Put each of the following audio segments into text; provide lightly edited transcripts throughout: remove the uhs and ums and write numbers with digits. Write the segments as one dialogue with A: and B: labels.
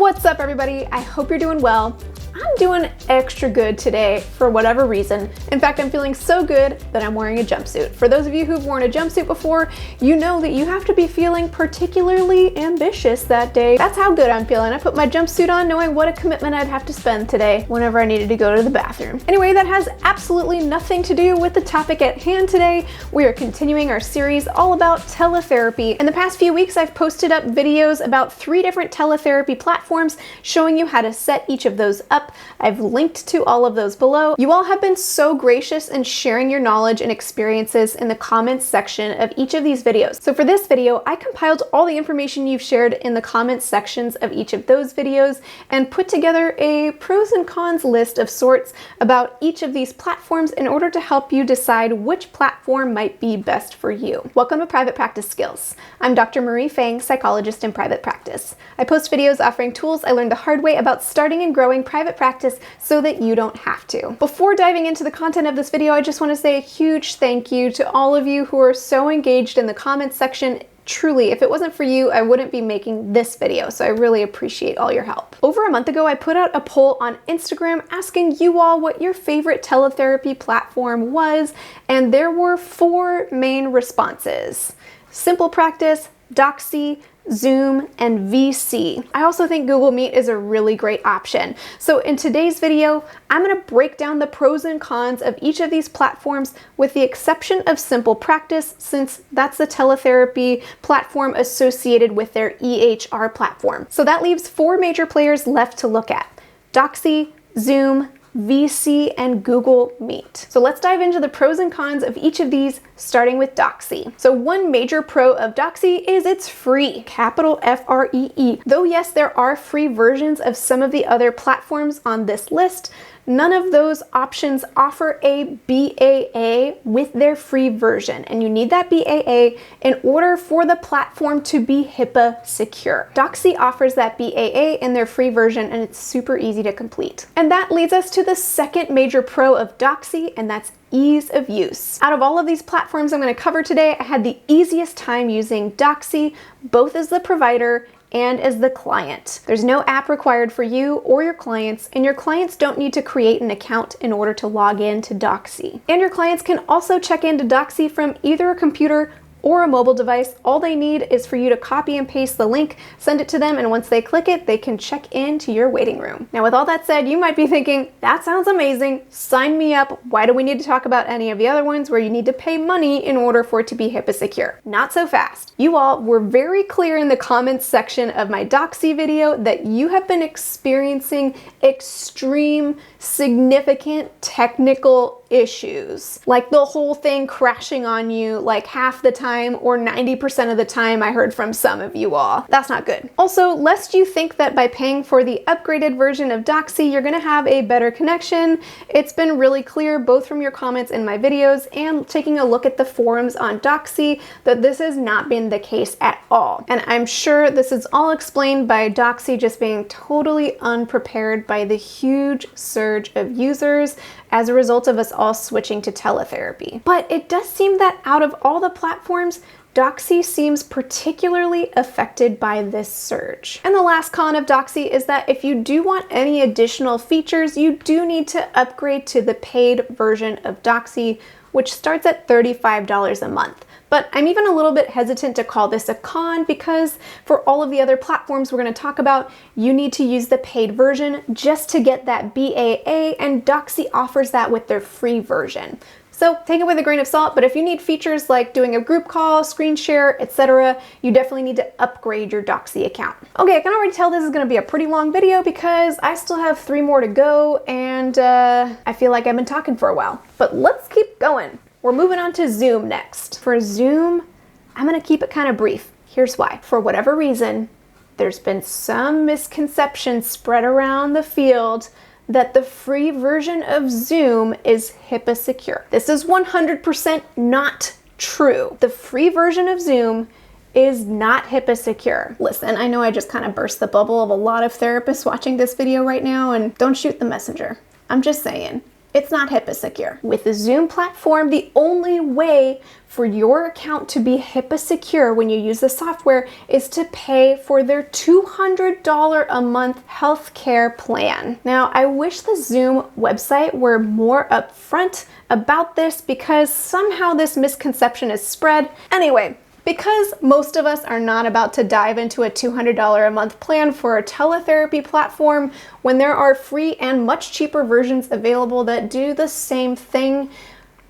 A: What's up, everybody? I hope you're doing well. I'm doing extra good today for whatever reason. In fact, I'm feeling so good that I'm wearing a jumpsuit. For those of you who've worn a jumpsuit before, you know that you have to be feeling particularly ambitious that day. That's how good I'm feeling. I put my jumpsuit on knowing what a commitment I'd have to spend today whenever I needed to go to the bathroom. Anyway, that has absolutely nothing to do with the topic at hand today. We are continuing our series all about teletherapy. In the past few weeks, I've posted up videos about 3 different teletherapy platforms showing you how to set each of those up. I've linked to all of those below. You all have been so gracious in sharing your knowledge and experiences in the comments section of each of these videos. So for this video, I compiled all the information you've shared in the comments sections of each of those videos and put together a pros and cons list of sorts about each of these platforms in order to help you decide which platform might be best for you. Welcome to Private Practice Skills. I'm Dr. Marie Fang, psychologist in private practice. I post videos offering tools I learned the hard way about starting and growing private practice so that you don't have to. Before diving into the content of this video, I just want to say a huge thank you to all of you who are so engaged in the comments section. Truly, if it wasn't for you, I wouldn't be making this video, so I really appreciate all your help. Over a month ago, I put out a poll on Instagram asking you all what your favorite teletherapy platform was, and there were 4 main responses: Simple Practice, Doxy, Zoom, and VSee. I also think Google Meet is a really great option. So in today's video, I'm going to break down the pros and cons of each of these platforms with the exception of Simple Practice, since that's the teletherapy platform associated with their EHR platform. So that leaves 4 major players left to look at: Doxy, Zoom, VSee, and Google Meet. So let's dive into the pros and cons of each of these, starting with Doxy. So one major pro of Doxy is it's free, capital F-R-E-E. Though yes, there are free versions of some of the other platforms on this list, none of those options offer a BAA with their free version, and you need that BAA in order for the platform to be HIPAA secure. Doxy offers that BAA in their free version, and it's super easy to complete. And that leads us to the second major pro of Doxy, and that's ease of use. Out of all of these platforms I'm going to cover today, I had the easiest time using Doxy, both as the provider and as the client. There's no app required for you or your clients, and your clients don't need to create an account in order to log in to Doxy. And your clients can also check into Doxy from either a computer or a mobile device. All they need is for you to copy and paste the link, send it to them, and once they click it, they can check into your waiting room. Now, with all that said, you might be thinking, that sounds amazing, sign me up. Why do we need to talk about any of the other ones where you need to pay money in order for it to be HIPAA secure? Not so fast. You all were very clear in the comments section of my Doxy video that you have been experiencing extreme, significant technical issues, like the whole thing crashing on you like half the time or 90% of the time, I heard from some of you all. That's not good. Also, lest you think that by paying for the upgraded version of Doxy, you're gonna have a better connection, it's been really clear both from your comments in my videos and taking a look at the forums on Doxy that this has not been the case at all. And I'm sure this is all explained by Doxy just being totally unprepared by the huge surge of users as a result of us all switching to teletherapy. But it does seem that out of all the platforms, Doxy seems particularly affected by this surge. And the last con of Doxy is that if you do want any additional features, you do need to upgrade to the paid version of Doxy, which starts at $35 a month. But I'm even a little bit hesitant to call this a con because for all of the other platforms we're going to talk about, you need to use the paid version just to get that BAA, and Doxy offers that with their free version. So take it with a grain of salt, but if you need features like doing a group call, screen share, etc., you definitely need to upgrade your Doxy account. Okay, I can already tell this is going to be a pretty long video because I still have 3 more to go, and I feel like I've been talking for a while. But let's keep going. We're moving on to Zoom next. For Zoom, I'm going to keep it kind of brief. Here's why. For whatever reason, there's been some misconception spread around the field that the free version of Zoom is HIPAA secure. This is 100% not true. The free version of Zoom is not HIPAA secure. Listen, I know I just kind of burst the bubble of a lot of therapists watching this video right now, and don't shoot the messenger. I'm just saying, It's not HIPAA secure. With the Zoom platform, the only way for your account to be HIPAA secure when you use the software is to pay for their $200 a month healthcare plan. Now, I wish the Zoom website were more upfront about this because somehow this misconception is spread. Anyway, because most of us are not about to dive into a $200 a month plan for a teletherapy platform when there are free and much cheaper versions available that do the same thing,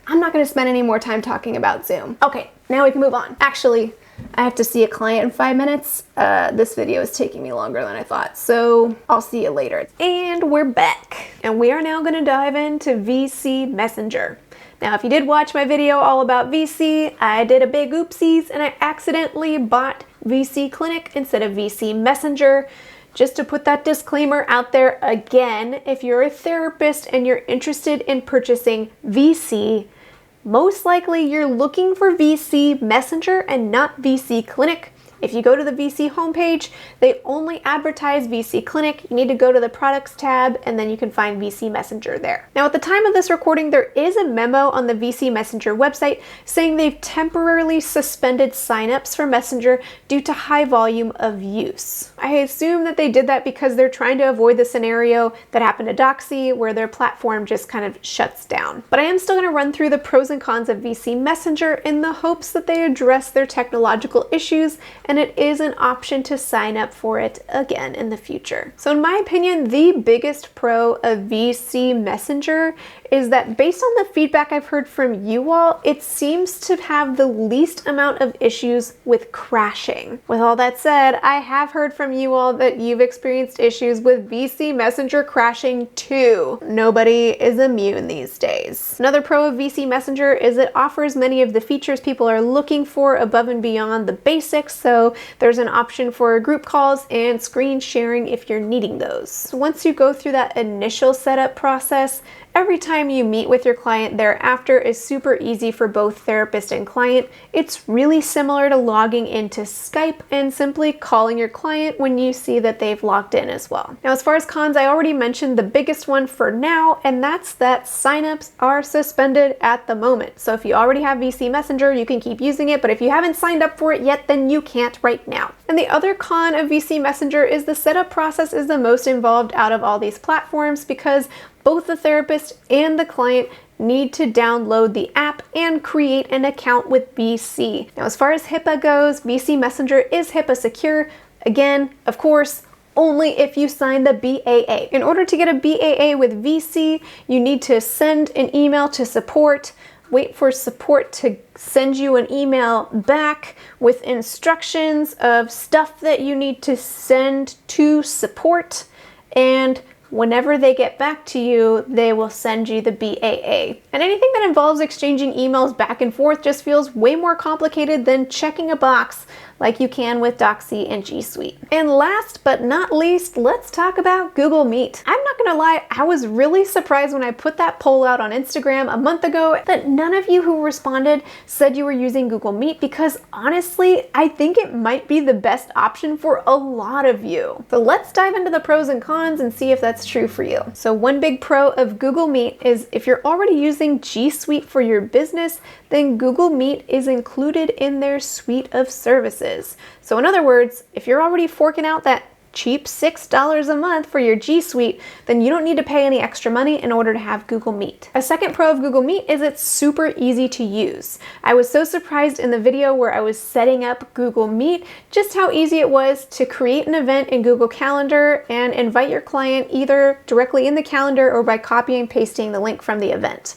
A: I'm not going to spend any more time talking about Zoom. Okay, now we can move on. Actually, I have to see a client in 5 minutes. This video is taking me longer than I thought, so I'll see you later. And we're back. And we are now going to dive into VSee Messenger. Now, if you did watch my video all about VSee, I did a big oopsies and I accidentally bought VSee Clinic instead of VSee Messenger. Just to put that disclaimer out there again, if you're a therapist and you're interested in purchasing VSee, most likely you're looking for VSee Messenger and not VSee Clinic. If you go to the VSee homepage, they only advertise VSee Clinic. You need to go to the products tab and then you can find VSee Messenger there. Now, at the time of this recording, there is a memo on the VSee Messenger website saying they've temporarily suspended signups for Messenger due to high volume of use. I assume that they did that because they're trying to avoid the scenario that happened to Doxy where their platform just kind of shuts down. But I am still going to run through the pros and cons of VSee Messenger in the hopes that they address their technological issues, and it is an option to sign up for it again in the future. So in my opinion, the biggest pro of VSee Messenger is that based on the feedback I've heard from you all, it seems to have the least amount of issues with crashing. With all that said, I have heard from you all that you've experienced issues with VSee Messenger crashing too. Nobody is immune these days. Another pro of VSee Messenger is it offers many of the features people are looking for above and beyond the basics, so there's an option for group calls and screen sharing if you're needing those. Once you go through that initial setup process, every time you meet with your client thereafter is super easy for both therapist and client. It's really similar to logging into Skype and simply calling your client when you see that they've logged in as well. Now, as far as cons, I already mentioned the biggest one for now, and that's that signups are suspended at the moment. So if you already have VSee Messenger, you can keep using it, but if you haven't signed up for it yet, then you can't right now. And the other con of VSee Messenger is the setup process is the most involved out of all these platforms because both the therapist and the client need to download the app and create an account with VSee. Now, as far as HIPAA goes, VSee Messenger is HIPAA secure. Again, of course, only if you sign the BAA. In order to get a BAA with VSee, you need to send an email to support, wait for support to send you an email back with instructions of stuff that you need to send to support, and whenever they get back to you, they will send you the BAA. And anything that involves exchanging emails back and forth just feels way more complicated than checking a box like you can with Doxy and G Suite. And last but not least, let's talk about Google Meet. I'm not gonna lie, I was really surprised when I put that poll out on Instagram a month ago that none of you who responded said you were using Google Meet, because honestly, I think it might be the best option for a lot of you. So let's dive into the pros and cons and see if that's true for you. So one big pro of Google Meet is if you're already using G Suite for your business, then Google Meet is included in their suite of services. So in other words, if you're already forking out that cheap $6 a month for your G Suite, then you don't need to pay any extra money in order to have Google Meet. A second pro of Google Meet is it's super easy to use. I was so surprised in the video where I was setting up Google Meet just how easy it was to create an event in Google Calendar and invite your client either directly in the calendar or by copying and pasting the link from the event.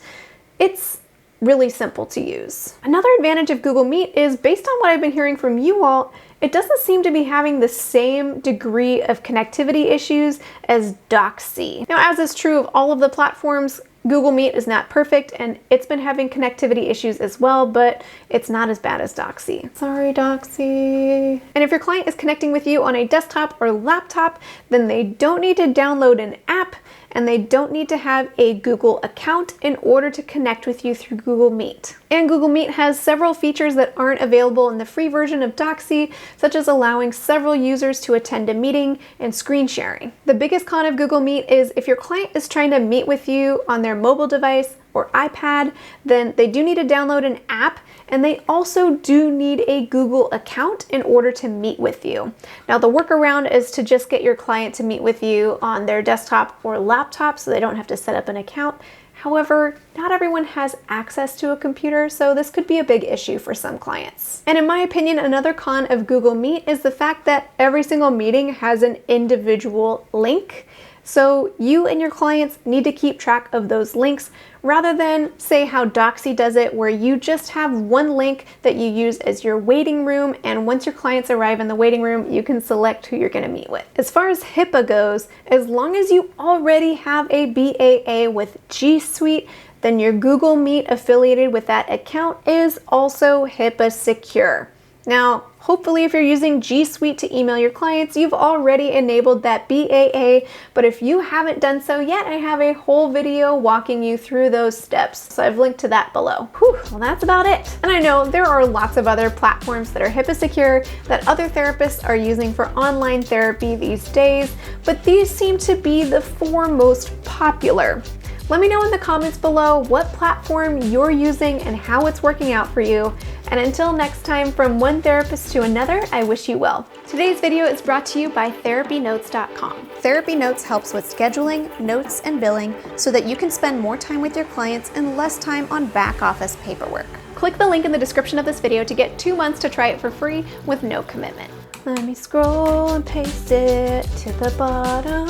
A: It's really simple to use. Another advantage of Google Meet is, based on what I've been hearing from you all, it doesn't seem to be having the same degree of connectivity issues as Doxy. Now, as is true of all of the platforms, Google Meet is not perfect and it's been having connectivity issues as well, but it's not as bad as Doxy. Sorry, Doxy. And if your client is connecting with you on a desktop or laptop, then they don't need to download an app, and they don't need to have a Google account in order to connect with you through Google Meet. And Google Meet has several features that aren't available in the free version of Doxy, such as allowing several users to attend a meeting and screen sharing. The biggest con of Google Meet is if your client is trying to meet with you on their mobile device or iPad, then they do need to download an app, and they also do need a Google account in order to meet with you. Now, the workaround is to just get your client to meet with you on their desktop or laptop so they don't have to set up an account. However, not everyone has access to a computer, so this could be a big issue for some clients. And in my opinion, another con of Google Meet is the fact that every single meeting has an individual link. So you and your clients need to keep track of those links rather than say how Doxy does it, where you just have one link that you use as your waiting room, and once your clients arrive in the waiting room, you can select who you're going to meet with. As far as HIPAA goes, as long as you already have a BAA with G Suite, then your Google Meet affiliated with that account is also HIPAA-secure. Now, hopefully if you're using G Suite to email your clients, you've already enabled that BAA, but if you haven't done so yet, I have a whole video walking you through those steps, so I've linked to that below. Whew, well, that's about it. And I know there are lots of other platforms that are HIPAA secure that other therapists are using for online therapy these days, but these seem to be the 4 most popular. Let me know in the comments below what platform you're using and how it's working out for you. And until next time, from one therapist to another, I wish you well. Today's video is brought to you by TherapyNotes.com. TherapyNotes helps with scheduling, notes, and billing so that you can spend more time with your clients and less time on back office paperwork. Click the link in the description of this video to get 2 months to try it for free with no commitment. Let me scroll and paste it to the bottom.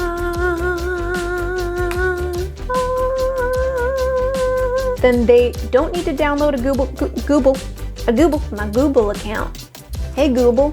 A: Then they don't need to download my Google account. Hey Google.